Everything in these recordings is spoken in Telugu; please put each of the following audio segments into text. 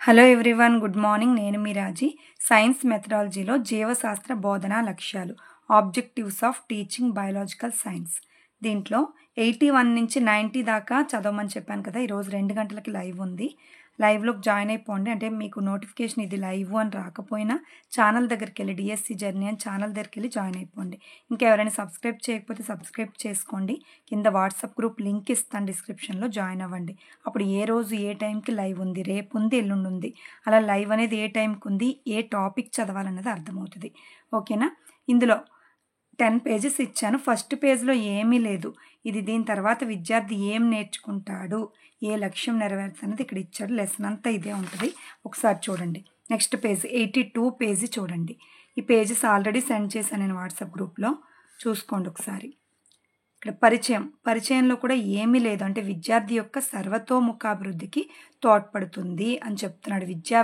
Hello everyone, good morning. నేను మీ రాజీ. సైన్స్ మెథడాలజీలో జీవశాస్త్ర బోధనా లక్ష్యాలు, objectives of teaching biological science. దీంట్లో 81 నుంచి 90 దాకా చదవమని చెప్పాను కదా. ఈరోజు 2 గంటలకి లైవ్ ఉంది. లైవ్లోకి జాయిన్ అయిపోండి. అంటే మీకు నోటిఫికేషన్ ఇది లైవ్ అని రాకపోయినా ఛానల్ దగ్గరికి వెళ్ళి డిఎస్సి జర్నీ అని ఛానల్ దగ్గరికి వెళ్ళి జాయిన్ అయిపోండి. ఇంకెవరైనా సబ్స్క్రైబ్ చేయకపోతే సబ్స్క్రైబ్ చేసుకోండి. కింద వాట్సాప్ గ్రూప్ లింక్ ఇస్తాను, డిస్క్రిప్షన్లో జాయిన్ అవ్వండి. అప్పుడు ఏ రోజు ఏ టైంకి లైవ్ ఉంది, రేపు ఉంది, ఎల్లుండి ఉంది, అలా లైవ్ అనేది ఏ టైంకి ఉంది, ఏ టాపిక్ చదవాలన్నది అర్థమవుతుంది. ఓకేనా? ఇందులో 10 పేజెస్ ఇచ్చాను. ఫస్ట్ పేజ్లో ఏమీ లేదు. దీని తర్వాత విద్యార్థి ఏం నేర్చుకుంటాడు, ఏ లక్ష్యం నెరవేరుతుంది ఇక్కడ ఇచ్చాడు. లెసన్ అంతా ఇదే ఉంటుంది. ఒకసారి చూడండి. నెక్స్ట్ పేజ్ 82 పేజీ చూడండి. ఈ పేజెస్ ఆల్రెడీ సెండ్ చేశాను నేను వాట్సాప్ గ్రూప్లో, చూసుకోండి ఒకసారి. ఇక్కడ పరిచయంలో కూడా ఏమీ లేదు. అంటే విద్యార్థి యొక్క సర్వతోముఖాభివృద్ధికి తోడ్పడుతుంది అని చెప్తున్నాడు. విద్యా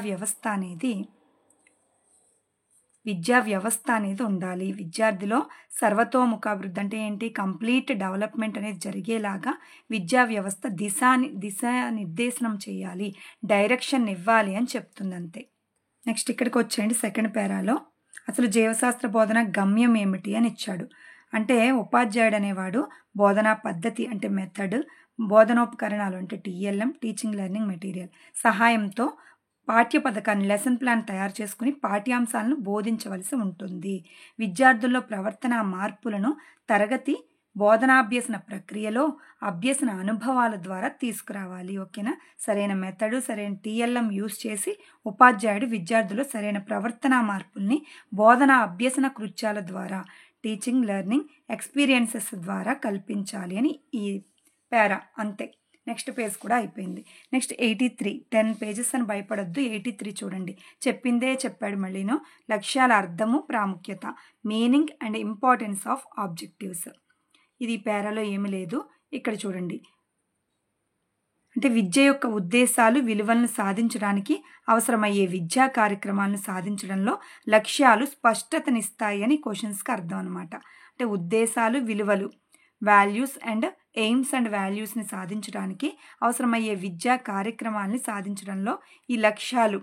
వ్యవస్థ అనేది ఉండాలి. విద్యార్థిలో సర్వతోముఖాభివృద్ధి అంటే ఏంటి? కంప్లీట్ డెవలప్మెంట్ అనేది జరిగేలాగా విద్యా వ్యవస్థ దిశానిర్దేశనం చేయాలి, డైరెక్షన్ ఇవ్వాలి అని చెప్తుంది అంతే. నెక్స్ట్ ఇక్కడికి వచ్చేయండి. సెకండ్ పేరాలో అసలు జీవశాస్త్ర బోధన గమ్యం ఏమిటి అని ఇచ్చాడు. అంటే ఉపాధ్యాయుడు అనేవాడు బోధనా పద్ధతి అంటే మెథడ్, బోధనోపకరణాలు అంటే టీఎల్ఎం, టీచింగ్ లెర్నింగ్ మెటీరియల్ సహాయంతో పాఠ్య పథకాన్ని, లెసన్ ప్లాన్ తయారు చేసుకుని పాఠ్యాంశాలను బోధించవలసి ఉంటుంది. విద్యార్థుల్లో ప్రవర్తన మార్పులను తరగతి బోధనాభ్యసన ప్రక్రియలో అభ్యసన అనుభవాల ద్వారా తీసుకురావాలి. ఓకేనా? సరైన మెథడు, సరైన టీఎల్ఎం యూస్ చేసి ఉపాధ్యాయుడు విద్యార్థుల్లో సరైన ప్రవర్తన మార్పుల్ని బోధన అభ్యసన కృత్యాల ద్వారా, టీచింగ్ లెర్నింగ్ ఎక్స్పీరియన్సెస్ ద్వారా కల్పించాలి అని ఈ పేరా. అంతే. నెక్స్ట్ పేజ్ కూడా అయిపోయింది. నెక్స్ట్ 83, 10 పేజెస్ అని భయపడొద్దు. 83 చూడండి. చెప్పిందే చెప్పాడు మళ్ళీను. లక్ష్యాల అర్థము, ప్రాముఖ్యత, meaning and importance of objectives. ఇది పేరాలో ఏమీ లేదు. ఇక్కడ చూడండి. అంటే విద్య యొక్క ఉద్దేశాలు, విలువలను సాధించడానికి అవసరమయ్యే విద్యా కార్యక్రమాలను సాధించడంలో లక్ష్యాలు స్పష్టతనిస్తాయి అని క్వశ్చన్స్కి అర్థం అనమాట. అంటే ఉద్దేశాలు, విలువలు, వాల్యూస్ అండ్ ఎయిమ్స్ అండ్ వాల్యూస్ని సాధించడానికి అవసరమయ్యే విద్యా కార్యక్రమాలని సాధించడంలో ఈ లక్ష్యాలు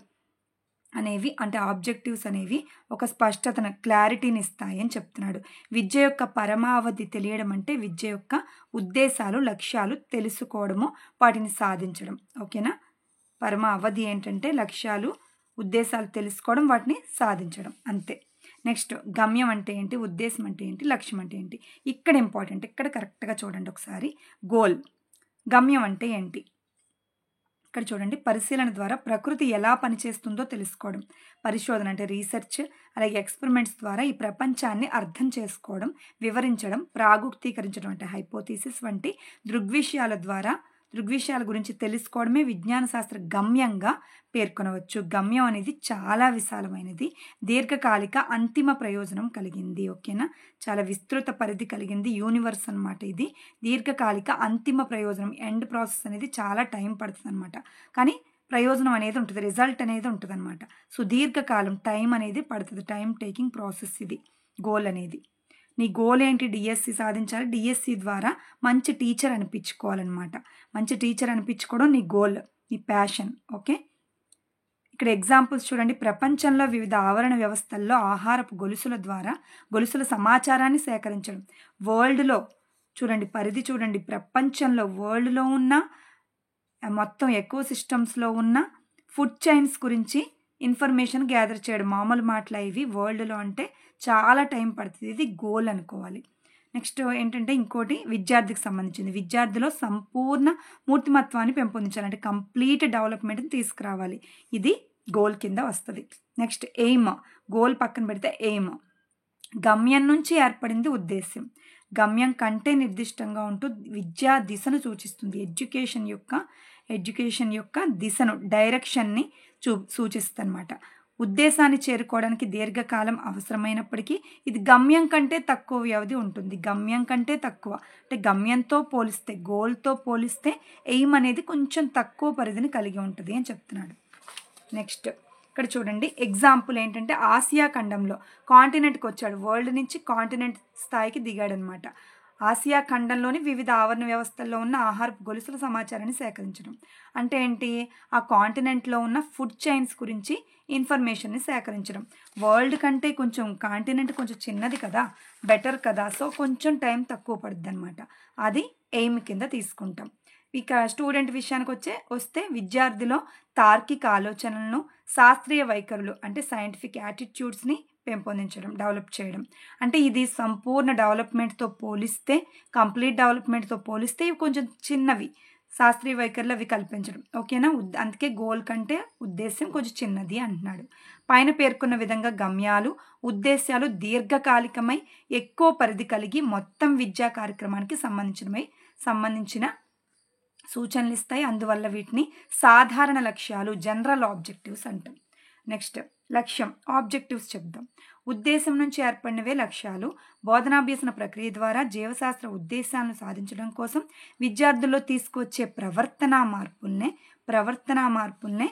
అనేవి అంటే ఆబ్జెక్టివ్స్ అనేవి ఒక స్పష్టతను, క్లారిటీని ఇస్తాయి అని చెప్తున్నాడు. విద్య యొక్క పరమావధి తెలియడం అంటే విద్య యొక్క ఉద్దేశాలు, లక్ష్యాలు తెలుసుకోవడము, వాటిని సాధించడం. ఓకేనా? పరమ అవధి ఏంటంటే లక్ష్యాలు, ఉద్దేశాలు తెలుసుకోవడం, వాటిని సాధించడం. అంతే. నెక్స్ట్ గమ్యం అంటే ఏంటి, ఉద్దేశం అంటే ఏంటి, లక్ష్యం అంటే ఏంటి. ఇక్కడ ఇంపార్టెంట్. ఇక్కడ కరెక్ట్గా చూడండి ఒకసారి. గోల్. గమ్యం అంటే ఏంటి? ఇక్కడ చూడండి. పరిశీలన ద్వారా ప్రకృతి ఎలా పనిచేస్తుందో తెలుసుకోవడం. పరిశోధన అంటే రీసెర్చ్, అలాగే ఎక్స్పెరిమెంట్స్ ద్వారా ఈ ప్రపంచాన్ని అర్థం చేసుకోవడం, వివరించడం, ప్రాగుక్తీకరించడం అంటే హైపోథీసిస్ వంటి దృగ్విషయాల గురించి తెలుసుకోవడమే విజ్ఞాన శాస్త్ర గమ్యంగా పేర్కొనవచ్చు. గమ్యం అనేది చాలా విశాలమైనది, దీర్ఘకాలిక అంతిమ ప్రయోజనం కలిగింది. ఓకేనా? చాలా విస్తృత పరిధి కలిగింది. యూనివర్స్ అనమాట ఇది. దీర్ఘకాలిక అంతిమ ప్రయోజనం, ఎండ్ ప్రాసెస్ అనేది చాలా టైం పడుతుంది అనమాట. కానీ ప్రయోజనం అనేది ఉంటుంది, రిజల్ట్ అనేది ఉంటుంది అనమాట. సుదీర్ఘకాలం టైం అనేది పడుతుంది. టైం టేకింగ్ ప్రాసెస్ ఇది గోల్ అనేది. నీ గోల్ ఏంటి? డిఎస్సి సాధించాలి. డిఎస్సి ద్వారా మంచి టీచర్ అనిపించుకోవాలన్నమాట. మంచి టీచర్ అనిపించుకోవడం నీ గోల్, నీ ప్యాషన్. ఓకే? ఇక్కడ ఎగ్జాంపుల్స్ చూడండి. ప్రపంచంలో వివిధ ఆవరణ వ్యవస్థల్లో ఆహారపు గొలుసుల ద్వారా గొలుసుల సమాచారాన్ని సేకరించడం. వరల్డ్లో చూడండి, పరిధి చూడండి. ప్రపంచంలో వరల్డ్లో ఉన్న మొత్తం ఎకో సిస్టమ్స్లో ఉన్న ఫుడ్ చైన్స్ గురించి ఇన్ఫర్మేషన్ గ్యాదర్ చేయడం. మామూలు మాటలు ఇవి. వరల్డ్లో అంటే చాలా టైం పడుతుంది. ఇది గోల్ అనుకోవాలి. నెక్స్ట్ ఏంటంటే ఇంకోటి విద్యార్థికి సంబంధించింది. విద్యార్థిలో సంపూర్ణ మూర్తిమత్వాన్ని పెంపొందించాలంటే కంప్లీట్ డెవలప్మెంట్ని తీసుకురావాలి. ఇది గోల్ కింద వస్తుంది. Next aim. గోల్ పక్కన పెడితే ఎయిమ్. గమ్యం నుంచి ఏర్పడింది ఉద్దేశ్యం. గమ్యం కంటే నిర్దిష్టంగా ఉంటూ విద్యా దిశను సూచిస్తుంది. ఎడ్యుకేషన్ యొక్క దిశను, డైరెక్షన్ని సూచిస్తుంది అనమాట. ఉద్దేశాన్ని చేరుకోవడానికి దీర్ఘకాలం అవసరమైనప్పటికీ ఇది గమ్యం కంటే తక్కువ వ్యవధి ఉంటుంది. గమ్యం కంటే తక్కువ అంటే గమ్యంతో పోలిస్తే, గోల్తో పోలిస్తే ఎయిమ్ అనేది కొంచెం తక్కువ పరిధిని కలిగి ఉంటుంది అని చెప్తున్నాడు. నెక్స్ట్ ఇక్కడ చూడండి. ఎగ్జాంపుల్ ఏంటంటే ఆసియా ఖండంలో కాంటినెంట్కి వచ్చాడు. వరల్డ్ నుంచి కాంటినెంట్ స్థాయికి దిగాడనమాట. ఆసియా ఖండంలోని వివిధ ఆవరణ వ్యవస్థల్లో ఉన్న ఆహారపు గొలుసుల సమాచారాన్ని సేకరించడం. అంటే ఏంటి? ఆ కాంటినెంట్‌లో ఉన్న ఫుడ్ చైన్స్ గురించి ఇన్ఫర్మేషన్‌ని సేకరించడం. వరల్డ్ కంటే కొంచెం కాంటినెంట్ కొంచెం చిన్నది కదా! బెటర్ కదా! సో, కొంచెం టైం తక్కువ పడుద్దనమాట. అది ఎయిమ్ కింద తీసుకుంటాం. ఇక స్టూడెంట్ వస్తే విద్యార్థిలో తార్కిక ఆలోచనలను, శాస్త్రీయ వైఖరులు అంటే సైంటిఫిక్ యాటిట్యూడ్స్‌ని పెంపొందించడం, డెవలప్ చేయడం. అంటే ఇది సంపూర్ణ డెవలప్‌మెంట్‌తో పోలిస్తే, కంప్లీట్ డెవలప్‌మెంట్‌తో పోలిస్తే ఇవి కొంచెం చిన్నవి. శాస్త్రీయ వైఖరులు అవి కల్పించడం. ఓకేనా? అందుకే గోల్ కంటే ఉద్దేశ్యం కొంచెం చిన్నది అంటున్నాడు. పైన పేర్కొన్న విధంగా గమ్యాలు, ఉద్దేశ్యాలు దీర్ఘకాలికమై ఎక్కువ పరిధి కలిగి మొత్తం విద్యా కార్యక్రమానికి సంబంధించిన సూచనలిస్తాయి. అందువల్ల వీటిని సాధారణ లక్ష్యాలు, జనరల్ ఆబ్జెక్టివ్స్ అంటాం. నెక్స్ట్ లక్ష్యం, ఆబ్జెక్టివ్స్ చెప్దాం. ఉద్దేశం నుంచి ఏర్పడినవే లక్ష్యాలు. బోధనాభ్యసన ప్రక్రియ ద్వారా జీవశాస్త్ర ఉద్దేశాలను సాధించడం కోసం విద్యార్థుల్లో తీసుకువచ్చే ప్రవర్తనా మార్పుల్నే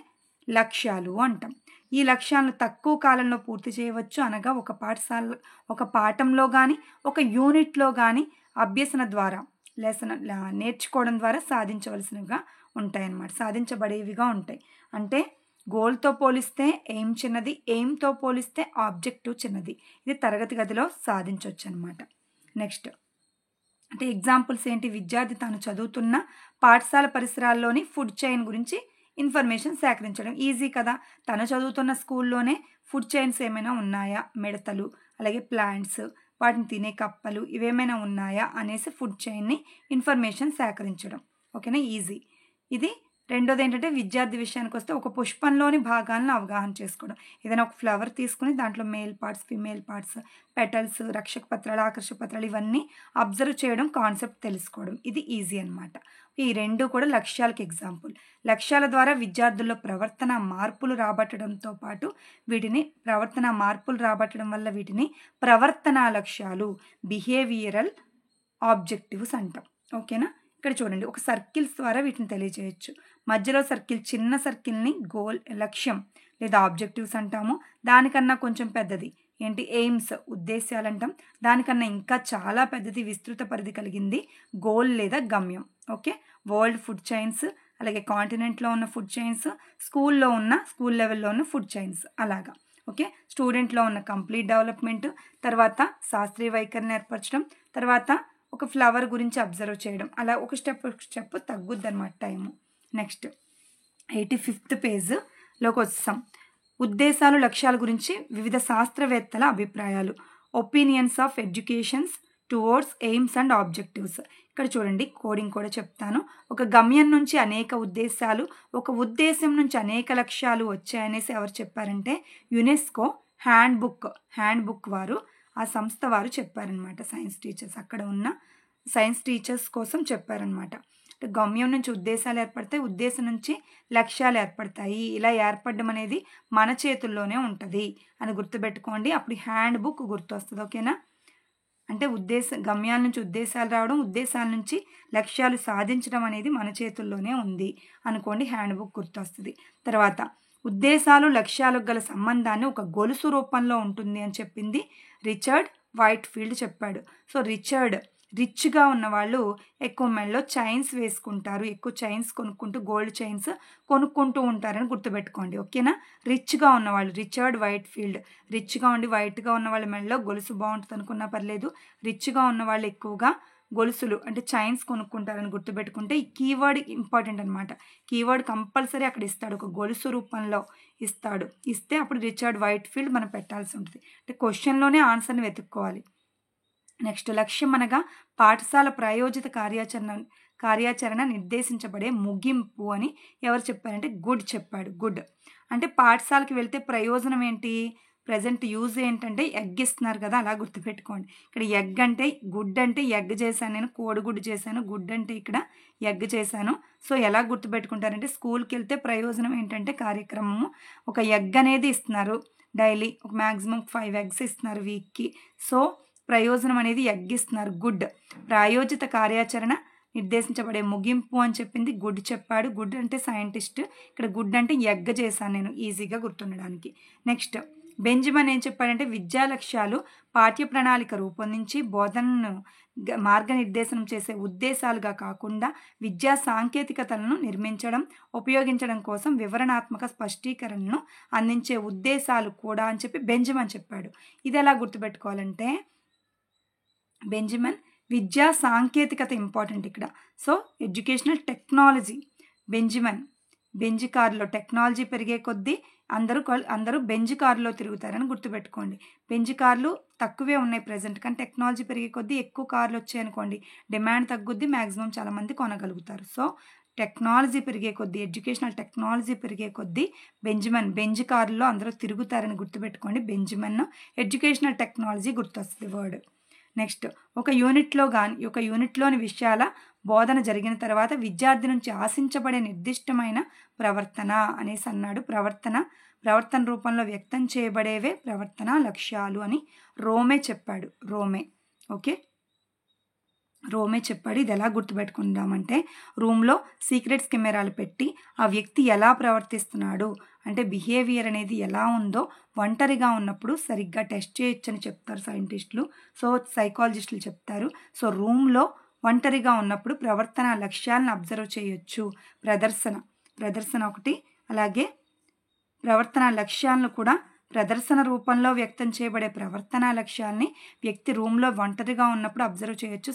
లక్ష్యాలు అంటాం. ఈ లక్ష్యాలను తక్కువ కాలంలో పూర్తి చేయవచ్చు. అనగా ఒక పాఠంలో కానీ, ఒక యూనిట్లో కానీ అభ్యసన ద్వారా నేర్చుకోవడం ద్వారా సాధించవలసినవిగా ఉంటాయన్నమాట. సాధించబడేవిగా ఉంటాయి. అంటే గోల్‌తో పోలిస్తే ఎయిమ్ చిన్నది, ఎయిమ్‌తో పోలిస్తే ఆబ్జెక్టివ్ చిన్నది. ఇది తరగతి గదిలో సాధించొచ్చనమాట. నెక్స్ట్ అంటే ఎగ్జాంపుల్స్ ఏంటి? విద్యార్థి తాను చదువుతున్న పాఠశాల పరిసరాల్లోని ఫుడ్ చైన్ గురించి ఇన్ఫర్మేషన్ సేకరించడం. ఈజీ కదా! తను చదువుతున్న స్కూల్లోనే ఫుడ్ చైన్స్ ఏమైనా ఉన్నాయా? మిడతలు, అలాగే ప్లాంట్స్, వాటిని తినే కప్పలు ఇవేమైనా ఉన్నాయా అనేసి ఫుడ్ చైన్‌ని ఇన్ఫర్మేషన్ సేకరించడం. ఓకేనా? ఈజీ. ఇది రెండోదేంటంటే విద్యార్థి విషయానికొస్తే ఒక పుష్పంలోని భాగాలను అవగాహన చేసుకోవడం. ఏదైనా ఒక ఫ్లవర్ తీసుకొని దాంట్లో male parts, female parts, petals, రక్షక పత్రాలు, ఆకర్షక పత్రాలు ఇవన్నీ అబ్జర్వ్ చేయడం, కాన్సెప్ట్ తెలుసుకోవడం. ఇది ఈజీ అనమాట. ఈ రెండు కూడా లక్ష్యాలకు ఎగ్జాంపుల్. లక్ష్యాల ద్వారా విద్యార్థుల్లో ప్రవర్తన మార్పులు రాబట్టడంతో పాటు రాబట్టడం వల్ల వీటిని ప్రవర్తనా లక్ష్యాలు, బిహేవియరల్ ఆబ్జెక్టివ్స్ అంటాం. ఓకేనా? ఇక్కడ చూడండి, ఒక సర్కిల్స్ ద్వారా వీటిని తెలియజేయొచ్చు. మధ్యలో చిన్న సర్కిల్ని లక్ష్యం లేదా ఆబ్జెక్టివ్స్ అంటాము. దానికన్నా కొంచెం పెద్దది ఏంటి? ఎయిమ్స్, ఉద్దేశాలు అంటాం. దానికన్నా ఇంకా చాలా పెద్దది, విస్తృత పరిధి కలిగింది గోల్ లేదా గమ్యం. ఓకే? వరల్డ్ ఫుడ్ చైన్స్, అలాగే కాంటినెంట్లో ఉన్న ఫుడ్ చైన్స్, స్కూల్ లెవెల్లో ఉన్న ఫుడ్ చైన్స్ అలాగా. ఓకే? స్టూడెంట్లో ఉన్న కంప్లీట్ డెవలప్మెంట్, తర్వాత శాస్త్రీయ వైఖరిని ఏర్పరచడం, తర్వాత ఒక ఫ్లవర్ గురించి అబ్జర్వ్ చేయడం. అలా ఒక స్టెప్ తగ్గుద్ది అనమాట టైము. నెక్స్ట్ 85th పేజ్లోకి వస్తాం. ఉద్దేశాలు, లక్ష్యాల గురించి వివిధ శాస్త్రవేత్తల అభిప్రాయాలు. Opinions of educations towards aims and objectives. ఇక్కడ చూడండి, కోడింగ్ కూడా చెప్తాను. ఒక గమ్యం నుంచి అనేక ఉద్దేశాలు, ఒక ఉద్దేశం నుంచి అనేక లక్ష్యాలు వచ్చాయనేసి ఎవరు చెప్పారంటే యునెస్కో హ్యాండ్బుక్ వారు, ఆ సంస్థ వారు చెప్పారనమాట. సైన్స్ టీచర్స్, అక్కడ ఉన్న సైన్స్ టీచర్స్ కోసం చెప్పారనమాట. గమ్యం నుంచి ఉద్దేశాలు ఏర్పడతాయి, ఉద్దేశం నుంచి లక్ష్యాలు ఏర్పడతాయి. ఇలా ఏర్పడడం అనేది మన చేతుల్లోనే ఉంటుంది అని గుర్తుపెట్టుకోండి. అప్పుడు హ్యాండ్బుక్ గుర్తొస్తుంది. ఓకేనా? అంటే గమ్యాల నుంచి ఉద్దేశాలు రావడం, ఉద్దేశాల నుంచి లక్ష్యాలు సాధించడం అనేది మన చేతుల్లోనే ఉంది అనుకోండి. హ్యాండ్బుక్ గుర్తొస్తుంది. తర్వాత ఉద్దేశాలు, లక్ష్యాలకు గల సంబంధాన్ని ఒక గొలుసు రూపంలో ఉంటుంది అని చెప్పింది రిచర్డ్ వైట్ఫీల్డ్ చెప్పాడు. సో రిచ్గా ఉన్నవాళ్ళు ఎక్కువ మెడలో చైన్స్ వేసుకుంటారు, ఎక్కువ చైన్స్ గోల్డ్ చైన్స్ కొనుక్కుంటూ ఉంటారని గుర్తుపెట్టుకోండి. ఓకేనా? రిచ్గా ఉన్నవాళ్ళు, రిచర్డ్ వైట్ఫీల్డ్. రిచ్గా ఉండి వైట్గా ఉన్న వాళ్ళ మెడలో గొలుసు బాగుంటుంది అనుకున్నా పర్లేదు. రిచ్గా ఉన్నవాళ్ళు ఎక్కువగా గొలుసులు అంటే చైన్స్ కొనుక్కుంటారని గుర్తుపెట్టుకుంటే ఈ కీవర్డ్ ఇంపార్టెంట్ అనమాట. కీవర్డ్ కంపల్సరీ అక్కడ ఇస్తాడు, ఒక గొలుసు రూపంలో ఇస్తే అప్పుడు రిచర్డ్ వైట్ఫీల్డ్ మనం పెట్టాల్సి ఉంటుంది. అంటే క్వశ్చన్లోనే ఆన్సర్ని వెతుక్కోవాలి. నెక్స్ట్ లక్ష్యం అనగా పాఠశాల ప్రాయోజిత కార్యాచరణ నిర్దేశించబడే ముగింపు అని ఎవరు చెప్పారంటే గుడ్ చెప్పాడు. గుడ్ అంటే పాఠశాలకి వెళ్తే ప్రయోజనం ఏంటి? ప్రజెంట్ యూజ్ ఏంటంటే ఎగ్ ఇస్తున్నారు కదా, అలా గుర్తుపెట్టుకోండి. ఇక్కడ ఎగ్ అంటే గుడ్ అంటే ఎగ్ చేశాను నేను, కోడిగుడ్డు చేశాను. గుడ్ అంటే ఇక్కడ ఎగ్ చేశాను. సో ఎలా గుర్తుపెట్టుకుంటారంటే స్కూల్కి వెళ్తే ప్రయోజనం ఏంటంటే కార్యక్రమము ఒక ఎగ్ అనేది ఇస్తున్నారు డైలీ, ఒక మ్యాక్సిమం 5 eggs ఇస్తున్నారు వీక్కి. సో ప్రయోజనం అనేది ఎగ్ ఇస్తున్నారు. గుడ్ ప్రాయోజిత కార్యాచరణ నిర్దేశించబడే ముగింపు అని చెప్పింది గుడ్ చెప్పాడు. గుడ్ అంటే సైంటిస్ట్, ఇక్కడ గుడ్ అంటే ఎగ్ చేశాను నేను ఈజీగా గుర్తుండడానికి. నెక్స్ట్ బెంజమిన్ ఏం చెప్పాడంటే విద్యా లక్ష్యాలు పాఠ్య ప్రణాళిక రూపొందించి బోధనను మార్గనిర్దేశనం చేసే ఉద్దేశాలుగా కాకుండా విద్యా సాంకేతికతలను నిర్మించడం ఉపయోగించడం కోసం వివరణాత్మక స్పష్టీకరణను అందించే ఉద్దేశాలు కూడా అని చెప్పి బెంజమిన్ చెప్పాడు. ఇది ఎలా గుర్తుపెట్టుకోవాలంటే బెంజమిన్ విద్యా సాంకేతికత ఇంపార్టెంట్ ఇక్కడ. సో ఎడ్యుకేషనల్ టెక్నాలజీ బెంజ్ కారులో టెక్నాలజీ పెరిగే కొద్దీ అందరూ బెంజ్ కారులో తిరుగుతారని గుర్తుపెట్టుకోండి. బెంజ్ కార్లు తక్కువే ఉన్నాయి ప్రజెంట్, కానీ టెక్నాలజీ పెరిగే కొద్దీ ఎక్కువ కార్లు వచ్చాయనుకోండి డిమాండ్ తగ్గుద్ది, మ్యాక్సిమం చాలామంది కొనగలుగుతారు. సో టెక్నాలజీ పెరిగే కొద్దీ ఎడ్యుకేషనల్ టెక్నాలజీ పెరిగే కొద్దీ బెంజ్ కారులో అందరూ తిరుగుతారని గుర్తుపెట్టుకోండి. బెంజమిన్ ఎడ్యుకేషనల్ టెక్నాలజీ గుర్తొస్తుంది వర్డ్. నెక్స్ట్ ఒక యూనిట్లోని విషయాల బోధన జరిగిన తర్వాత విద్యార్థి నుంచి ఆశించబడే నిర్దిష్టమైన ప్రవర్తన అనేసి అన్నాడు. ప్రవర్తన రూపంలో వ్యక్తం చేయబడేవే ప్రవర్తన లక్ష్యాలు అని రోమే చెప్పాడు. రోమే చెప్పాడు. ఇది ఎలా గుర్తుపెట్టుకుందామంటే రూమ్లో సీక్రెట్స్ కెమెరాలు పెట్టి ఆ వ్యక్తి ఎలా ప్రవర్తిస్తున్నాడు అంటే బిహేవియర్ అనేది ఎలా ఉందో ఒంటరిగా ఉన్నప్పుడు సరిగ్గా టెస్ట్ చేయొచ్చని చెప్తారు సైంటిస్టులు. సో సైకాలజిస్టులు చెప్తారు. సో రూమ్లో ఒంటరిగా ఉన్నప్పుడు ప్రవర్తన లక్ష్యాలను అబ్జర్వ్ చేయొచ్చు. ప్రదర్శన ఒకటి, అలాగే ప్రవర్తన లక్ష్యాలను కూడా ప్రదర్శన రూపంలో వ్యక్తం చేయబడే ప్రవర్తన లక్ష్యాలని వ్యక్తి రూమ్లో ఒంటరిగా ఉన్నప్పుడు అబ్జర్వ్ చేయొచ్చు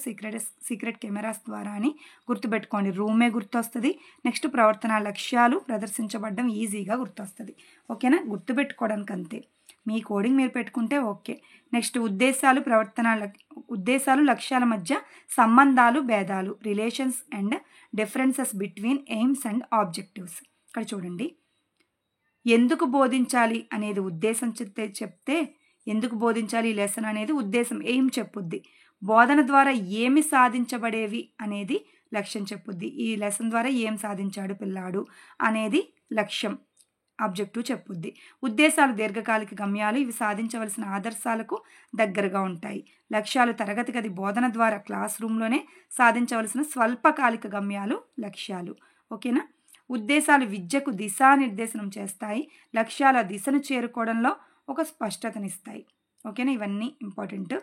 సీక్రెట్ కెమెరాస్ ద్వారా అని గుర్తుపెట్టుకోండి. రూమే గుర్తొస్తుంది. నెక్స్ట్ ప్రవర్తన లక్ష్యాలు ప్రదర్శించబడడం ఈజీగా గుర్తొస్తుంది. ఓకేనా, గుర్తుపెట్టుకోవడానికి అంతే. మీ కోడింగ్ మీరు పెట్టుకుంటే ఓకే. నెక్స్ట్ ఉద్దేశాలు లక్ష్యాల మధ్య సంబంధాలు భేదాలు, relations and differences between aims and objectives. ఇక్కడ చూడండి, ఎందుకు బోధించాలి అనేది ఉద్దేశం చెప్తే ఎందుకు బోధించాలి ఈ లెసన్ అనేది ఉద్దేశం ఎయిమ్ చెప్పుద్ది. బోధన ద్వారా ఏమి సాధించబడేవి అనేది లక్ష్యం చెప్పుద్ది. ఈ లెసన్ ద్వారా ఏం సాధించాడు పిల్లాడు అనేది లక్ష్యం ఆబ్జెక్టివ్ చెప్పుద్ది. ఉద్దేశాలు దీర్ఘకాలిక గమ్యాలు, ఇవి సాధించవలసిన ఆదర్శాలకు దగ్గరగా ఉంటాయి. లక్ష్యాలు తరగతి గది బోధన ద్వారా క్లాస్ రూమ్లోనే సాధించవలసిన స్వల్పకాలిక గమ్యాలు లక్ష్యాలు. ఓకేనా. ఉద్దేశాలు విద్యకు దిశానిర్దేశనం చేస్తాయి. లక్ష్యాల దిశను చేరుకోవడంలో ఒక స్పష్టతనిస్తాయి. ఓకేనా, ఇవన్నీ ఇంపార్టెంట్.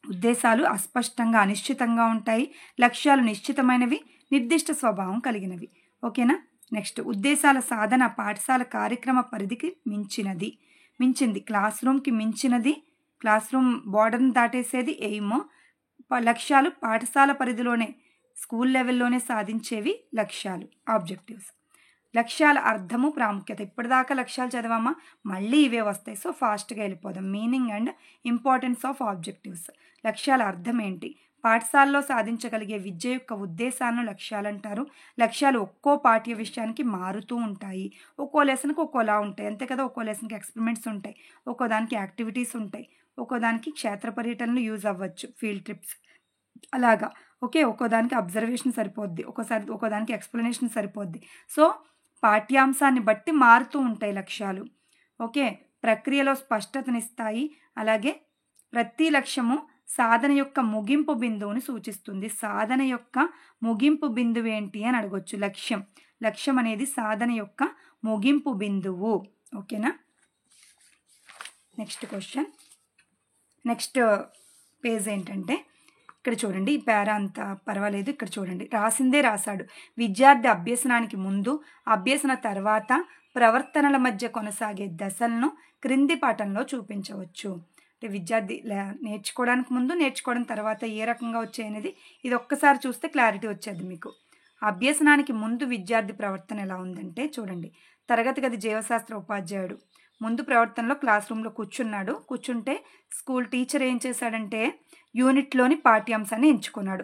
ఉద్దేశాలు అస్పష్టంగా అనిశ్చితంగా ఉంటాయి. లక్ష్యాలు నిశ్చితమైనవి, నిర్దిష్ట స్వభావం కలిగినవి. ఓకేనా. నెక్స్ట్ ఉద్దేశాల సాధన పాఠశాల కార్యక్రమ పరిధికి మించింది. క్లాస్ రూమ్కి మించినది, క్లాస్ రూమ్ బోర్డర్ని దాటేసేది ఎయిమ్. లక్ష్యాలు పాఠశాల పరిధిలోనే స్కూల్ లెవెల్లోనే సాధించేవి లక్ష్యాలు ఆబ్జెక్టివ్స్. లక్ష్యాల అర్థము ప్రాముఖ్యత. ఇప్పటిదాకా లక్ష్యాలు చదివామా, మళ్ళీ ఇవే వస్తాయి. సో ఫాస్ట్గా వెళ్ళిపోదాం. Meaning and importance of objectives. లక్ష్యాల అర్థం ఏంటి? పాఠశాలలో సాధించగలిగే విద్య యొక్క ఉద్దేశాలను లక్ష్యాలు అంటారు. లక్ష్యాలు ఒక్కో పాఠ్య విషయానికి మారుతూ ఉంటాయి. ఒక్కో లెసన్కి ఒక్కోలా ఉంటాయి, అంతే కదా. ఒక్కో లెసన్కి ఎక్స్పెరిమెంట్స్ ఉంటాయి, ఒక్కో దానికి యాక్టివిటీస్ ఉంటాయి, ఒక్కో దానికి క్షేత్ర పర్యటనలు యూజ్ అవ్వచ్చు, ఫీల్డ్ ట్రిప్స్ అలాగా. ఓకే, ఒక్కో దానికి అబ్జర్వేషన్ సరిపోద్ది, ఒక్కో దానికి ఎక్స్ప్లెనేషన్ సరిపోద్ది. సో పాఠ్యాంశాన్ని బట్టి మారుతూ ఉంటాయి లక్ష్యాలు. ఓకే, ప్రక్రియలో స్పష్టతనిస్తాయి. అలాగే ప్రతి లక్ష్యము సాధన యొక్క ముగింపు బిందువుని సూచిస్తుంది. సాధన యొక్క ముగింపు బిందువు ఏంటి అని అడగొచ్చు. లక్ష్యం అనేది సాధన యొక్క ముగింపు బిందువు. ఓకేనా. నెక్స్ట్ క్వశ్చన్, నెక్స్ట్ పేజ్ ఏంటంటే ఇక్కడ చూడండి. ఈ పేరా అంతా పర్వాలేదు, ఇక్కడ చూడండి. రాసిందే రాశాడు. విద్యార్థి అభ్యసనానికి ముందు, అభ్యసన తర్వాత ప్రవర్తనల మధ్య కొనసాగే దశలను క్రింది పాఠంలో చూపించవచ్చు. అంటే విద్యార్థి నేర్చుకోవడానికి ముందు, నేర్చుకోవడం తర్వాత ఏ రకంగా వచ్చాయనేది ఇది ఒక్కసారి చూస్తే క్లారిటీ వచ్చేది మీకు. అభ్యసనానికి ముందు విద్యార్థి ప్రవర్తన ఎలా ఉందంటే చూడండి. తరగతి గది జీవశాస్త్ర ఉపాధ్యాయుడు ముందు ప్రవర్తనలో క్లాస్ రూమ్లో కూర్చుంటే స్కూల్ టీచర్ ఏం చేశాడంటే యూనిట్లోని పాఠ్యాంశాన్ని ఎంచుకున్నాడు.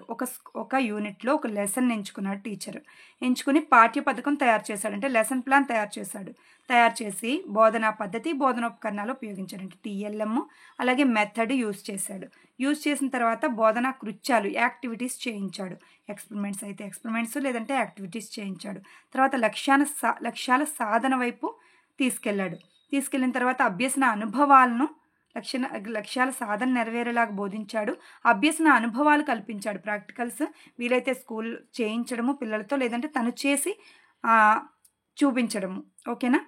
ఒక యూనిట్లో ఒక లెసన్ ఎంచుకున్నాడు టీచర్. ఎంచుకుని పాఠ్య పథకం తయారు చేశాడు, అంటే లెసన్ ప్లాన్ తయారు చేసి బోధనా పద్ధతి, బోధనోపకరణాలు ఉపయోగించాడు, అంటే TLM అలాగే మెథడ్ యూజ్ చేశాడు. యూజ్ చేసిన తర్వాత బోధనా కృత్యాలు, యాక్టివిటీస్ చేయించాడు. ఎక్స్పెరిమెంట్స్ అయితే ఎక్స్పెరిమెంట్స్, లేదంటే యాక్టివిటీస్ చేయించాడు. తర్వాత లక్ష్యాల సాధన వైపు తీసుకెళ్ళిన తర్వాత అభ్యసన అనుభవాలను లక్ష్యాల సాధన నెరవేరేలాగా బోధించాడు. అభ్యసన అనుభవాలు కల్పించాడు, ప్రాక్టికల్స్ వీలైతే స్కూల్ చేయించడము పిల్లలతో, లేదంటే తను చేసి చూపించడము. ఓకేనా,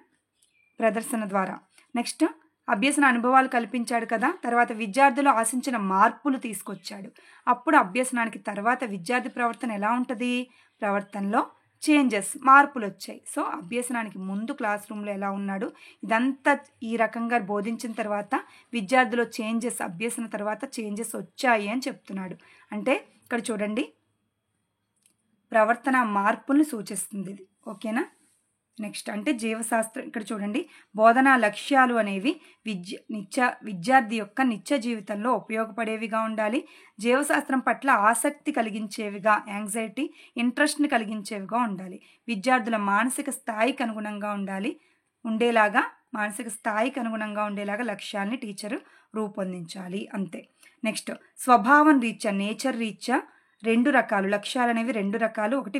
ప్రదర్శన ద్వారా. నెక్స్ట్ అభ్యసన అనుభవాలు కల్పించాడు కదా. తర్వాత విద్యార్థులు ఆశించిన మార్పులు తీసుకొచ్చాడు. అప్పుడు అభ్యసనానికి తర్వాత విద్యార్థి ప్రవర్తన ఎలా ఉంటుంది? ప్రవర్తనలో చేంజెస్, మార్పులు వచ్చాయి. సో అభ్యసనానికి ముందు క్లాస్ రూమ్లో ఎలా ఉన్నాడు, ఇదంతా ఈ రకంగా బోధించిన తర్వాత విద్యార్థిలో చేంజెస్, అభ్యసన తర్వాత చేంజెస్ వచ్చాయి అని చెప్తున్నాడు. అంటే ఇక్కడ చూడండి, ప్రవర్తన మార్పుల్ని సూచిస్తుంది ఇది. ఓకేనా. నెక్స్ట్ అంటే జీవశాస్త్రం. ఇక్కడ చూడండి, బోధనా లక్ష్యాలు అనేవి విద్యార్థి యొక్క నిత్య జీవితంలో ఉపయోగపడేవిగా ఉండాలి. జీవశాస్త్రం పట్ల ఆసక్తి కలిగించేవిగా, యాంగ్జైటీ, ఇంట్రెస్ట్ని కలిగించేవిగా ఉండాలి. విద్యార్థుల మానసిక స్థాయికి అనుగుణంగా ఉండేలాగా లక్ష్యాల్ని టీచరు రూపొందించాలి. అంతే. నెక్స్ట్ స్వభావం రీత్యా, నేచర్ రీత్యా 2 రకాలు లక్ష్యాలు అనేవి 2 రకాలు. ఒకటి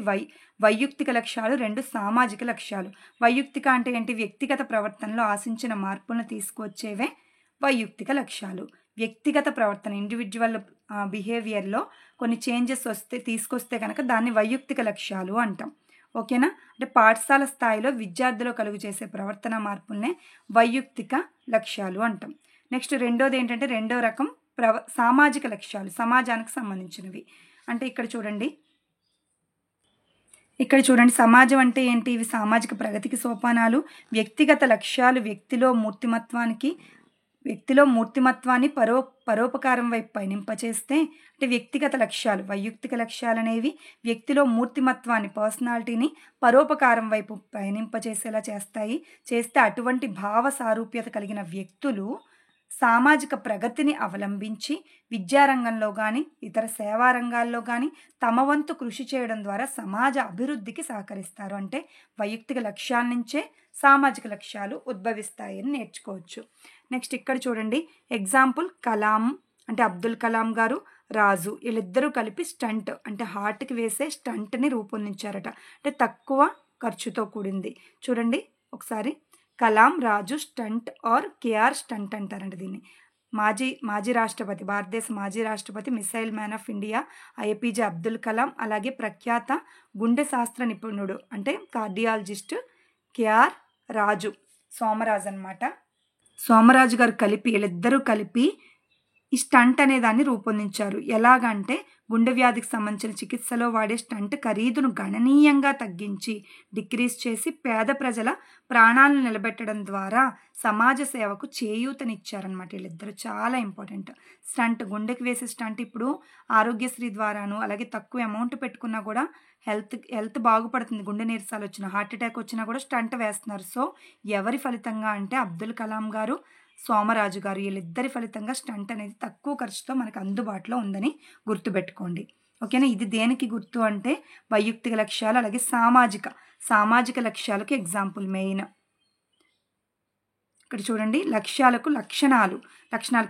వైయక్తిక లక్ష్యాలు, 2 సామాజిక లక్ష్యాలు. వైయక్తిక అంటే ఏంటి? వ్యక్తిగత ప్రవర్తనలో ఆశించిన మార్పులను తీసుకువచ్చేవే వైయక్తిక లక్ష్యాలు. వ్యక్తిగత ప్రవర్తన, ఇండివిజువల్ బిహేవియర్లో కొన్ని చేంజెస్ తీసుకొస్తే కనుక దాన్ని వైయక్తిక లక్ష్యాలు అంటాం. ఓకేనా. అంటే పాఠశాల స్థాయిలో విద్యార్థులు కలుగు చేసే ప్రవర్తన మార్పుల్నే వైయక్తిక లక్ష్యాలు అంటాం. నెక్స్ట్ రెండోది ఏంటంటే, రెండో రకం సామాజిక లక్ష్యాలు, సమాజానికి సంబంధించినవి. అంటే ఇక్కడ చూడండి, సమాజం అంటే ఏంటి? ఇవి సామాజిక ప్రగతికి సోపానాలు. వ్యక్తిగత లక్ష్యాలు వ్యక్తిలో మూర్తిమత్వాన్ని పరోపకారం వైపు పయనింపచేస్తే, అంటే వ్యక్తిగత లక్ష్యాలు, వైయక్తిక లక్ష్యాలు అనేవి వ్యక్తిలో మూర్తిమత్వాన్ని, పర్సనాలిటీని పరోపకారం వైపు పయనింపచేసేలా చేస్తే అటువంటి భావ సారూప్యత కలిగిన వ్యక్తులు సామాజిక ప్రగతిని అవలంబించి విద్యారంగంలో కానీ ఇతర సేవా రంగాల్లో కానీ తమ వంతు కృషి చేయడం ద్వారా సమాజ అభివృద్ధికి సహకరిస్తారు. అంటే వైయక్తిక లక్ష్యాల నుంచే సామాజిక లక్ష్యాలు ఉద్భవిస్తాయని నేర్చుకోవచ్చు. నెక్స్ట్ ఇక్కడ చూడండి, ఎగ్జాంపుల్ కలాం అంటే అబ్దుల్ కలాం గారు, రాజు, వీళ్ళిద్దరూ కలిపి స్టంట్ అంటే హార్ట్కి వేసే స్టంట్ని రూపొందించారట. అంటే తక్కువ ఖర్చుతో కూడింది. చూడండి ఒకసారి, కలాం, రాజు స్టంట్ ఆర్ కేఆర్ స్టంట్ అంటారంట దీన్ని. మాజీ రాష్ట్రపతి, భారతదేశ మాజీ రాష్ట్రపతి, missile man of India APJ Abdul Kalam, అలాగే ప్రఖ్యాత గుండె శాస్త్ర నిపుణుడు అంటే కార్డియాలజిస్ట్ కేఆర్ రాజు, సోమరాజు అనమాట. సోమరాజు గారు వీళ్ళిద్దరూ కలిపి ఈ స్టంట్ అనే దాన్ని రూపొందించారు. ఎలాగంటే గుండె వ్యాధికి సంబంధించిన చికిత్సలో వాడే స్టంట్ ఖరీదును గణనీయంగా తగ్గించి డిక్రీజ్ చేసి పేద ప్రజల ప్రాణాలను నిలబెట్టడం ద్వారా సమాజ సేవకు చేయూతనిచ్చారనమాట. వీళ్ళిద్దరు చాలా ఇంపార్టెంట్. స్టంట్, గుండెకి వేసే స్టంట్ ఇప్పుడు ఆరోగ్యశ్రీ ద్వారాను, అలాగే తక్కువ అమౌంట్ పెట్టుకున్నా కూడా హెల్త్ బాగుపడుతుంది. గుండె నీరసాలు వచ్చినా, హార్ట్ అటాక్ వచ్చినా కూడా స్టంట్ వేస్తున్నారు. సో ఎవరి ఫలితంగా అంటే అబ్దుల్ కలాం గారు, సోమరాజు గారు, వీళ్ళిద్దరి ఫలితంగా స్టంట్ అనేది తక్కువ ఖర్చుతో మనకు అందుబాటులో ఉందని గుర్తుపెట్టుకోండి. ఓకేనా. ఇది దేనికి గుర్తు అంటే వైయక్తిక లక్ష్యాలు, అలాగే సామాజిక లక్ష్యాలకు ఎగ్జాంపుల్ మెయిన్. ఇక్కడ చూడండి, లక్షణాలు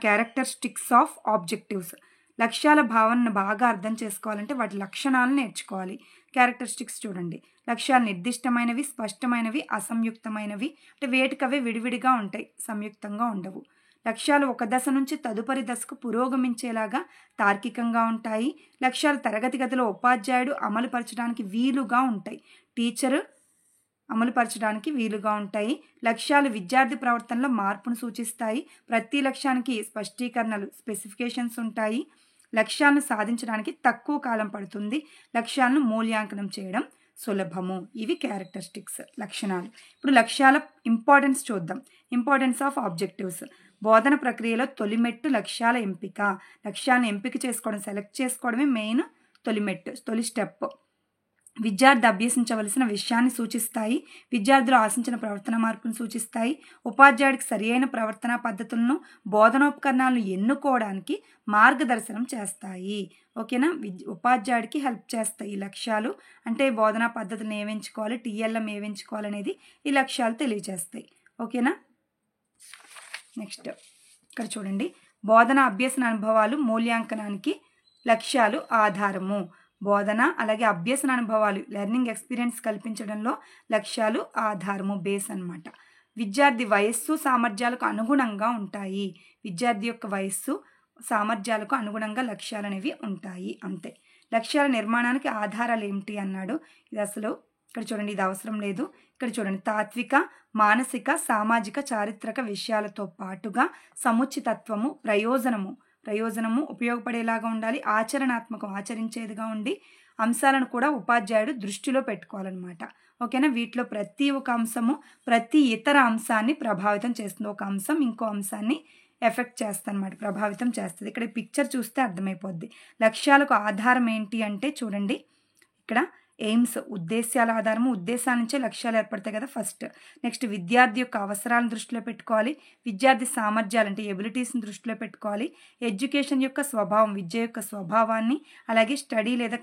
క్యారెక్టరిస్టిక్స్ ఆఫ్ ఆబ్జెక్టివ్స్. లక్ష్యాల భావనను బాగా అర్థం చేసుకోవాలంటే వాటి లక్షణాలను నేర్చుకోవాలి. క్యారెక్టరిస్టిక్స్ చూడండి, లక్ష్యాలు నిర్దిష్టమైనవి, స్పష్టమైనవి, అసంయుక్తమైనవి. అంటే వేటికవే విడివిడిగా ఉంటాయి, సంయుక్తంగా ఉండవు. లక్ష్యాలు ఒక దశ నుంచి తదుపరి దశకు పురోగమించేలాగా తార్కికంగా ఉంటాయి. లక్ష్యాలు తరగతి గదిలో ఉపాధ్యాయుడు అమలుపరచడానికి వీలుగా ఉంటాయి, టీచరు అమలుపరచడానికి వీలుగా ఉంటాయి. లక్ష్యాలు విద్యార్థి ప్రవర్తనలో మార్పును సూచిస్తాయి. ప్రతి లక్ష్యానికి స్పష్టీకరణలు, స్పెసిఫికేషన్స్ ఉంటాయి. లక్ష్యాలను సాధించడానికి తక్కువ కాలం పడుతుంది. లక్ష్యాలను మూల్యాంకనం చేయడం సులభము. ఇవి క్యారెక్టరిస్టిక్స్, లక్షణాలు. ఇప్పుడు లక్ష్యాల ఇంపార్టెన్స్ చూద్దాం. Importance of objectives. బోధన ప్రక్రియలో తొలిమెట్టు లక్ష్యాల ఎంపిక. లక్ష్యాలను ఎంపిక చేసుకోవడం, సెలెక్ట్ చేసుకోవడమే మెయిన్ తొలి స్టెప్. విద్యార్థి అభ్యసించవలసిన విషయాన్ని సూచిస్తాయి. విద్యార్థులు ఆశించిన ప్రవర్తన మార్పును సూచిస్తాయి. ఉపాధ్యాయుడికి సరియైన ప్రవర్తనా పద్ధతులను, బోధనోపకరణాలను ఎన్నుకోవడానికి మార్గదర్శనం చేస్తాయి. ఓకేనా. ఉపాధ్యాయుడికి హెల్ప్ చేస్తాయి ఈ లక్ష్యాలు. అంటే బోధనా పద్ధతులను ఏమించుకోవాలి, టీఎల్ఎం ఏమించుకోవాలి అనేది ఈ లక్ష్యాలు తెలియజేస్తాయి. ఓకేనా. నెక్స్ట్ ఇక్కడ చూడండి, బోధన అభ్యసన అనుభవాలు మూల్యాంకనానికి లక్ష్యాలు ఆధారము. బోధన అలాగే అభ్యసన అనుభవాలు, లెర్నింగ్ ఎక్స్పీరియన్స్ కల్పించడంలో లక్ష్యాలు ఆధారము, బేస్ అన్నమాట. విద్యార్థి వయస్సు సామర్థ్యాలకు అనుగుణంగా ఉంటాయి. విద్యార్థి యొక్క వయస్సు సామర్థ్యాలకు అనుగుణంగా లక్ష్యాలు అనేవి ఉంటాయి. అంతే. లక్ష్యాల నిర్మాణానికి ఆధారాలు ఏమిటి అన్నాడు. ఇది అసలు ఇక్కడ చూడండి ఇది అవసరం లేదు. ఇక్కడ చూడండి తాత్విక, మానసిక, సామాజిక, చారిత్రక విషయాలతో పాటుగా సముచితత్వము, ప్రయోజనము ఉపయోగపడేలాగా ఉండాలి. ఆచరణాత్మకం, ఆచరించేదిగా ఉండి అంశాలను కూడా ఉపాధ్యాయుడు దృష్టిలో పెట్టుకోవాలన్నమాట. ఓకేనా? వీటిలో ప్రతి ఒక్క అంశము ప్రతి ఇతర అంశాన్ని ప్రభావితం చేస్తుంది. ఒక అంశం ఇంకో అంశాన్ని ఎఫెక్ట్ చేస్తుందన్నమాట, ప్రభావితం చేస్తుంది. ఇక్కడ పిక్చర్ చూస్తే అర్థమైపోద్ది. లక్ష్యాలకు ఆధారం ఏంటి అంటే చూడండి ఇక్కడ ఎయిమ్స్, ఉద్దేశాల ఆధారము, ఉద్దేశాల నుంచే లక్ష్యాలు ఏర్పడతాయి కదా ఫస్ట్. నెక్స్ట్ విద్యార్థి యొక్క అవసరాలను దృష్టిలో పెట్టుకోవాలి. విద్యార్థి సామర్థ్యాలు అంటే ఎబిలిటీస్ని దృష్టిలో పెట్టుకోవాలి. ఎడ్యుకేషన్ యొక్క స్వభావం, విద్య యొక్క స్వభావాన్ని, అలాగే స్టడీ లేదా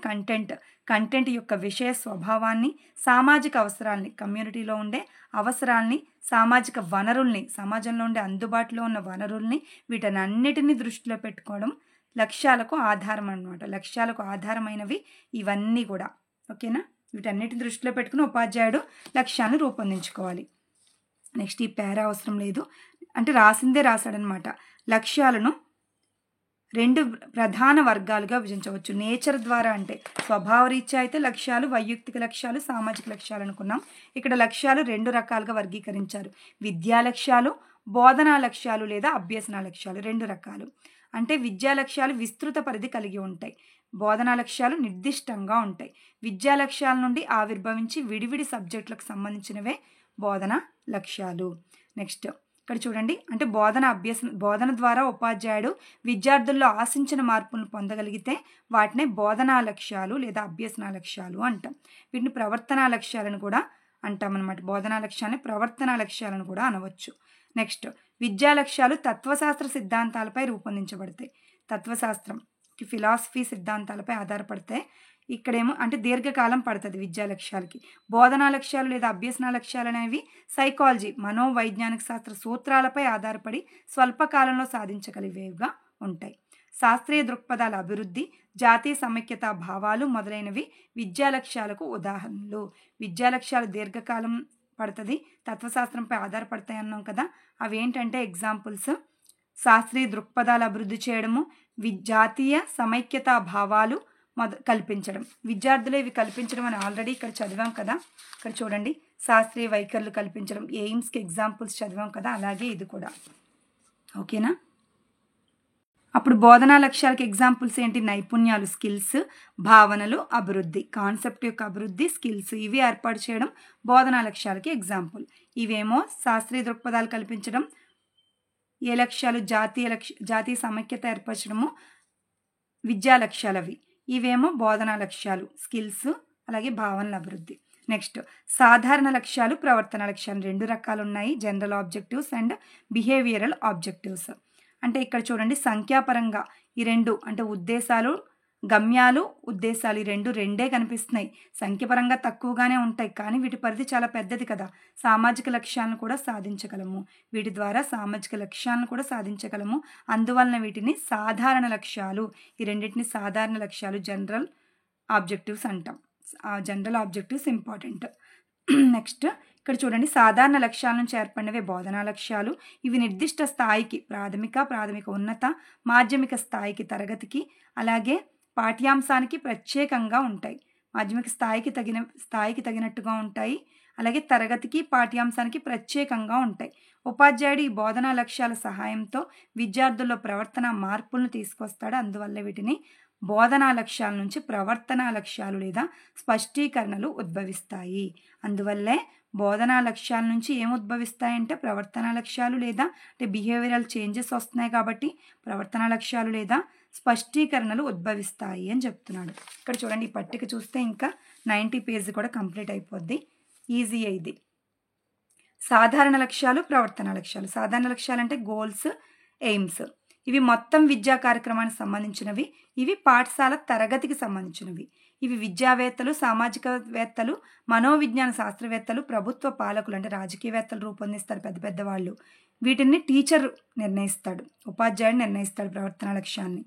కంటెంట్ యొక్క విషయ స్వభావాన్ని, సామాజిక అవసరాల్ని, కమ్యూనిటీలో ఉండే అవసరాల్ని, సామాజిక వనరుల్ని, సమాజంలో ఉండే అందుబాటులో ఉన్న వనరుల్ని, వీటన్నిటిని దృష్టిలో పెట్టుకోవడం లక్ష్యాలకు ఆధారం అన్నమాట. లక్ష్యాలకు ఆధారమైనవి ఇవన్నీ కూడా. ఓకేనా? వీటన్నిటిని దృష్టిలో పెట్టుకుని ఉపాధ్యాయుడు లక్ష్యాన్ని రూపొందించుకోవాలి. నెక్స్ట్ ఈ పేరా అవసరం లేదు, అంటే రాసిందే రాశాడనమాట. లక్ష్యాలను 2 ప్రధాన వర్గాలుగా విభజించవచ్చు. నేచర్ ద్వారా అంటే స్వభావరీత్యా అయితే లక్ష్యాలు, వైయక్తిక లక్ష్యాలు, సామాజిక లక్ష్యాలు అనుకున్నాం. ఇక్కడ లక్ష్యాలు 2 రకాలుగా వర్గీకరించారు. విద్యా లక్ష్యాలు, బోధనా లక్ష్యాలు లేదా అభ్యసన లక్ష్యాలు 2 రకాలు. అంటే విద్యా లక్ష్యాలు విస్తృత పరిధి కలిగి ఉంటాయి, బోధనా లక్ష్యాలు నిర్దిష్టంగా ఉంటాయి. విద్యా లక్ష్యాల నుండి ఆవిర్భవించి విడివిడి సబ్జెక్టులకు సంబంధించినవే బోధనా లక్ష్యాలు. నెక్స్ట్ ఇక్కడ చూడండి, అంటే బోధన ద్వారా ఉపాధ్యాయుడు విద్యార్థుల్లో ఆశించిన మార్పులను పొందగలిగితే వాటినే బోధనా లక్ష్యాలు లేదా అభ్యసన లక్ష్యాలు అంటాం. వీటిని ప్రవర్తనా లక్ష్యాలను కూడా అంటామన్నమాట. బోధనా లక్ష్యాన్ని ప్రవర్తనా లక్ష్యాలను కూడా అనవచ్చు. నెక్స్ట్ విద్యా లక్ష్యాలు తత్వశాస్త్ర సిద్ధాంతాలపై రూపొందించబడతాయి. తత్వశాస్త్రం, ఫిలాసఫీ సిద్ధాంతాలపై ఆధారపడతాయి. ఇక్కడేమో అంటే దీర్ఘకాలం పడుతుంది విద్యా లక్ష్యాలకి. బోధనా లక్ష్యాలు లేదా అభ్యసన లక్ష్యాలు అనేవి సైకాలజీ, మనోవైజ్ఞానిక శాస్త్ర సూత్రాలపై ఆధారపడి స్వల్పకాలంలో సాధించగలిగేవిగా ఉంటాయి. శాస్త్రీయ దృక్పథాల అభివృద్ధి, జాతీయ సమైక్యతా భావాలు మొదలైనవి విద్యా లక్ష్యాలకు ఉదాహరణలు. విద్యా లక్ష్యాలు దీర్ఘకాలం పడుతుంది, తత్వశాస్త్రంపై ఆధారపడతాయి అన్నాం కదా. అవి ఏంటంటే ఎగ్జాంపుల్స్: శాస్త్రీయ దృక్పథాలు అభివృద్ధి చేయడము, జాతీయ సమైక్యతా భావాలు కల్పించడం. విద్యార్థులు ఇవి కల్పించడం అని ఆల్రెడీ ఇక్కడ చదివాం కదా. ఇక్కడ చూడండి, శాస్త్రీయ వైఖరులు కల్పించడం, ఎయిమ్స్కి ఎగ్జాంపుల్స్ చదివాం కదా, అలాగే ఇది కూడా. ఓకేనా? అప్పుడు బోధనా లక్ష్యాలకి ఎగ్జాంపుల్స్ ఏంటి? నైపుణ్యాలు, స్కిల్స్, భావనలు, అభివృద్ధి, కాన్సెప్ట్ యొక్క అభివృద్ధి, స్కిల్స్, ఇవి ఏర్పాటు చేయడం బోధనా లక్ష్యాలకి ఎగ్జాంపుల్. ఇవేమో శాస్త్రీయ దృక్పథాలు కల్పించడం, ఏ లక్ష్యాలు? జాతీయ సమైక్యత ఏర్పరచడము విద్యా లక్ష్యాలు అవి. ఇవేమో బోధనా లక్ష్యాలు, స్కిల్స్, అలాగే భావనల అభివృద్ధి. నెక్స్ట్ సాధారణ లక్ష్యాలు, ప్రవర్తన లక్ష్యాలు 2 రకాలు ఉన్నాయి. General objectives and behavioural objectives. అంటే ఇక్కడ చూడండి, సంఖ్యాపరంగా ఈ 2 అంటే ఉద్దేశాలు, గమ్యాలు, ఉద్దేశాలు ఈ రెండే కనిపిస్తున్నాయి. సంఖ్యాపరంగా తక్కువగానే ఉంటాయి, కానీ వీటి పరిధి చాలా పెద్దది కదా. సామాజిక లక్ష్యాలను కూడా సాధించగలము, వీటి ద్వారా సామాజిక లక్ష్యాలను కూడా సాధించగలము. అందువలన వీటిని సాధారణ లక్ష్యాలు, ఈ రెండింటిని సాధారణ లక్ష్యాలు, జనరల్ ఆబ్జెక్టివ్స్ అంటాం. General objectives important. నెక్స్ట్ ఇక్కడ చూడండి, సాధారణ లక్ష్యాల నుంచి ఏర్పడినవే బోధనా లక్ష్యాలు. ఇవి నిర్దిష్ట స్థాయికి, ప్రాథమిక, ఉన్నత, మాధ్యమిక స్థాయికి, తరగతికి, అలాగే పాఠ్యాంశానికి ప్రత్యేకంగా ఉంటాయి. మాధ్యమిక స్థాయికి తగినట్టుగా ఉంటాయి, అలాగే తరగతికి, పాఠ్యాంశానికి ప్రత్యేకంగా ఉంటాయి. ఉపాధ్యాయుడు ఈ బోధనా లక్ష్యాల సహాయంతో విద్యార్థుల్లో ప్రవర్తన మార్పులను తీసుకొస్తాడు. అందువల్ల వీటిని బోధనా లక్ష్యాల నుంచి ప్రవర్తనా లక్ష్యాలు లేదా స్పష్టీకరణలు ఉద్భవిస్తాయి. అందువల్లే బోధనా లక్ష్యాల నుంచి ఏం ఉద్భవిస్తాయంటే ప్రవర్తనా లక్ష్యాలు లేదా అంటే బిహేవియరల్ చేంజెస్ వస్తున్నాయి కాబట్టి ప్రవర్తనా లక్ష్యాలు లేదా స్పష్టీకరణలు ఉద్భవిస్తాయి అని చెప్తున్నాడు. ఇక్కడ చూడండి, ఈ పట్టిక చూస్తే ఇంకా 90 పేజ్ కూడా కంప్లీట్ అయిపోద్ది. ఈజీ ఇది. సాధారణ లక్ష్యాలు, ప్రవర్తనా లక్ష్యాలు. సాధారణ లక్ష్యాలు అంటే గోల్స్, ఎయిమ్స్. ఇవి మొత్తం విద్యా కార్యక్రమానికి సంబంధించినవి. ఇవి పాఠశాల తరగతికి సంబంధించినవి. ఇవి విద్యావేత్తలు, సామాజికవేత్తలు, మనోవిజ్ఞాన శాస్త్రవేత్తలు, ప్రభుత్వ పాలకులు అంటే రాజకీయవేత్తలు రూపొందిస్తారు, పెద్ద వాళ్ళు. వీటిని టీచర్ నిర్ణయిస్తాడు, ఉపాధ్యాయుడు నిర్ణయిస్తాడు ప్రవర్తన లక్ష్యాన్ని.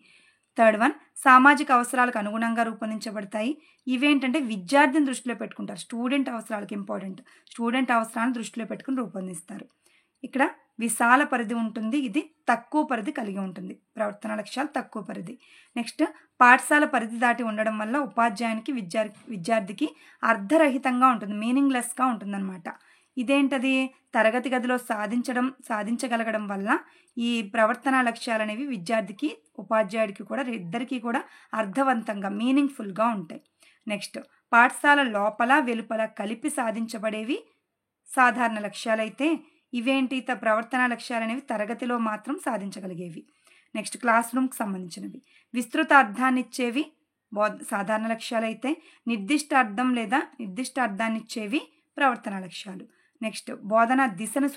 థర్డ్ వన్, సామాజిక అవసరాలకు అనుగుణంగా రూపొందించబడతాయి. ఇవేంటంటే విద్యార్థిని దృష్టిలో పెట్టుకుంటారు, స్టూడెంట్ అవసరాలకు ఇంపార్టెంట్, స్టూడెంట్ అవసరాలను దృష్టిలో పెట్టుకుని రూపొందిస్తారు. ఇక్కడ విశాల పరిధి ఉంటుంది, ఇది తక్కువ పరిధి కలిగి ఉంటుంది. ప్రవర్తన లక్ష్యాలు తక్కువ పరిధి. నెక్స్ట్ పాఠశాల పరిధి దాటి ఉండడం వల్ల ఉపాధ్యాయునికి విద్యార్థికి అర్ధరహితంగా ఉంటుంది, మీనింగ్లెస్గా ఉంటుందన్నమాట. ఇదేంటది? తరగతి గదిలో సాధించగలగడం వల్ల ఈ ప్రవర్తనా లక్ష్యాలు అనేవి విద్యార్థికి ఉపాధ్యాయుడికి కూడా ఇద్దరికీ కూడా అర్థవంతంగా మీనింగ్ఫుల్గా ఉంటాయి. నెక్స్ట్, పాఠశాల లోపల వెలుపల కలిపి సాధించబడేవి సాధారణ లక్ష్యాలైతే ఇవేంటి? ప్రవర్తనా లక్ష్యాలు అనేవి తరగతిలో మాత్రం సాధించగలిగేవి. నెక్స్ట్, క్లాస్ రూమ్కి సంబంధించినవి. విస్తృత అర్థాన్ని ఇచ్చేవి సాధారణ లక్ష్యాలైతే నిర్దిష్ట అర్థం లేదా నిర్దిష్ట అర్థాన్ని ఇచ్చేవి ప్రవర్తనా లక్ష్యాలు. నెక్స్ట్, బోధనా దిశను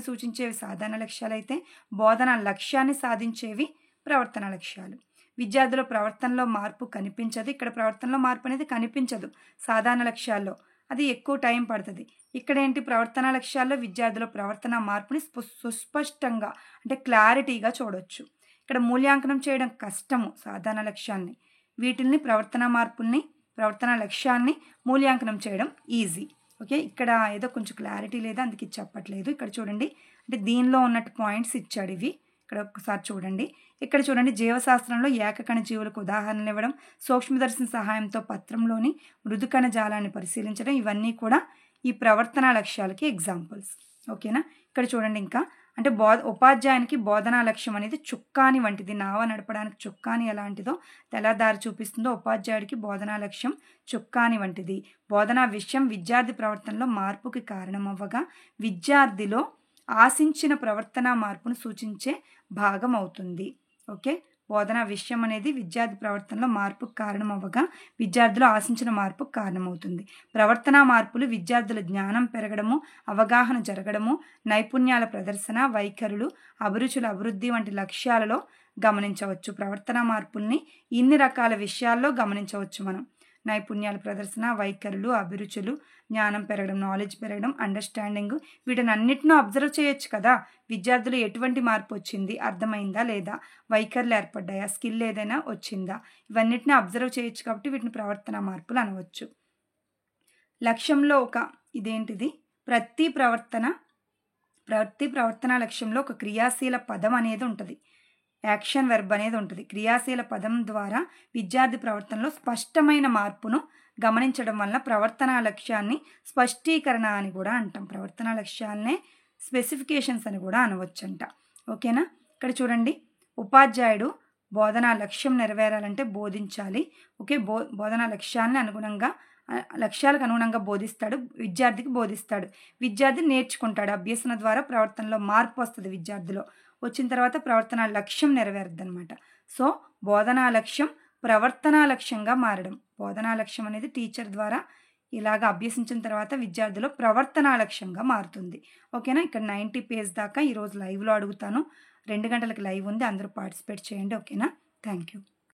సూచించేవి సాధారణ లక్ష్యాలైతే బోధనా లక్ష్యాన్ని సాధించేవి ప్రవర్తనా లక్ష్యాలు. విద్యార్థుల ప్రవర్తనలో మార్పు కనిపించదు. ఇక్కడ ప్రవర్తనలో మార్పు అనేది కనిపించదు సాధారణ లక్ష్యాల్లో, అది ఎక్కువ టైం పడుతుంది. ఇక్కడ ఏంటి? ప్రవర్తనా లక్ష్యాల్లో విద్యార్థుల ప్రవర్తన మార్పుని సుస్పష్టంగా అంటే క్లారిటీగా చూడొచ్చు. ఇక్కడ మూల్యాంకనం చేయడం కష్టము సాధారణ లక్ష్యాన్ని, వీటిల్ని ప్రవర్తనా లక్ష్యాన్ని మూల్యాంకనం చేయడం ఈజీ. ఓకే, ఇక్కడ ఏదో కొంచెం క్లారిటీ లేదా అందుకే చెప్పట్లేదు. ఇక్కడ చూడండి, అంటే దీనిలో ఉన్నట్టు పాయింట్స్ ఇచ్చాడు ఇవి. ఇక్కడ ఒకసారి చూడండి. ఇక్కడ చూడండి, జీవశాస్త్రంలో ఏకకణ జీవులకు ఉదాహరణలు ఇవ్వడం, సూక్ష్మదర్శన సహాయంతో పత్రంలోని మృదుకణ జాలాన్ని పరిశీలించడం, ఇవన్నీ కూడా ఈ ప్రవర్తనా లక్ష్యాలకి ఎగ్జాంపుల్స్. ఓకేనా? ఇక్కడ చూడండి, ఇంకా అంటే ఉపాధ్యాయునికి బోధనా లక్ష్యం అనేది చుక్కాని వంటిది. నావ నడపడానికి చుక్కాని ఎలాంటిదో ఎలా దారి చూపిస్తుందో ఉపాధ్యాయుడికి బోధనా లక్ష్యం చుక్కాని వంటిది. బోధనా విషయం విద్యార్థి ప్రవర్తనలో మార్పుకి కారణమవ్వగా విద్యార్థిలో ఆశించిన ప్రవర్తనా మార్పును సూచించే భాగం అవుతుంది. ఓకే, బోధనా విషయం అనేది విద్యార్థి ప్రవర్తనలో మార్పుకు కారణమవ్వగా విద్యార్థులు ఆశించిన మార్పుకు కారణమవుతుంది. ప్రవర్తనా మార్పులు విద్యార్థుల జ్ఞానం పెరగడము, అవగాహన జరగడము, నైపుణ్యాల ప్రదర్శన, వైఖరులు, అభిరుచుల అభివృద్ధి వంటి లక్ష్యాలలో గమనించవచ్చు. ప్రవర్తనా మార్పుల్ని ఇన్ని రకాల విషయాల్లో గమనించవచ్చు మనం. నైపుణ్యాల ప్రదర్శన, వైఖరులు, అభిరుచులు, జ్ఞానం పెరగడం, నాలెడ్జ్ పెరగడం, అండర్స్టాండింగ్, వీటిని అన్నిటినూ అబ్జర్వ్ చేయొచ్చు కదా. విద్యార్థులు ఎటువంటి మార్పు వచ్చింది, అర్థమైందా లేదా, వైఖరులు ఏర్పడ్డాయా, స్కిల్ ఏదైనా వచ్చిందా, ఇవన్నిటిని అబ్జర్వ్ చేయొచ్చు కాబట్టి వీటిని ప్రవర్తన మార్పులు అనవచ్చు. లక్ష్యంలో ఇదేంటిది? ప్రతి ప్రవర్తన లక్ష్యంలో ఒక క్రియాశీల పదం అనేది ఉంటుంది, యాక్షన్ వెర్బ్ అనేది ఉంటుంది. క్రియాశీల పదం ద్వారా విద్యార్థి ప్రవర్తనలో స్పష్టమైన మార్పును గమనించడం వల్ల ప్రవర్తనా లక్ష్యాన్ని స్పష్టీకరణ అని కూడా అంటాం. ప్రవర్తనా లక్ష్యాలనే స్పెసిఫికేషన్స్ అని కూడా అనవచ్చంట. ఓకేనా? ఇక్కడ చూడండి, ఉపాధ్యాయుడు బోధనా లక్ష్యం నెరవేరాలంటే బోధించాలి. ఓకే, బోధనా లక్ష్యాలకు అనుగుణంగా బోధిస్తాడు, విద్యార్థికి బోధిస్తాడు. విద్యార్థి నేర్చుకుంటాడు. అభ్యసన ద్వారా ప్రవర్తనలో మార్పు వస్తుంది. విద్యార్థిలో వచ్చిన తర్వాత ప్రవర్తనా లక్ష్యం నెరవేరుద్ది అనమాట. సో బోధనా లక్ష్యం ప్రవర్తనా లక్ష్యంగా మారడం. బోధనా లక్ష్యం అనేది టీచర్ ద్వారా ఇలాగ అభ్యసించిన తర్వాత విద్యార్థిలో ప్రవర్తనా లక్ష్యంగా మారుతుంది. ఓకేనా? ఇక్కడ 90 పేజ్ దాకా ఈరోజు లైవ్లో అడుగుతాను. 2 గంటలకు లైవ్ ఉంది, అందరూ పార్టిసిపేట్ చేయండి. ఓకేనా? Thank you.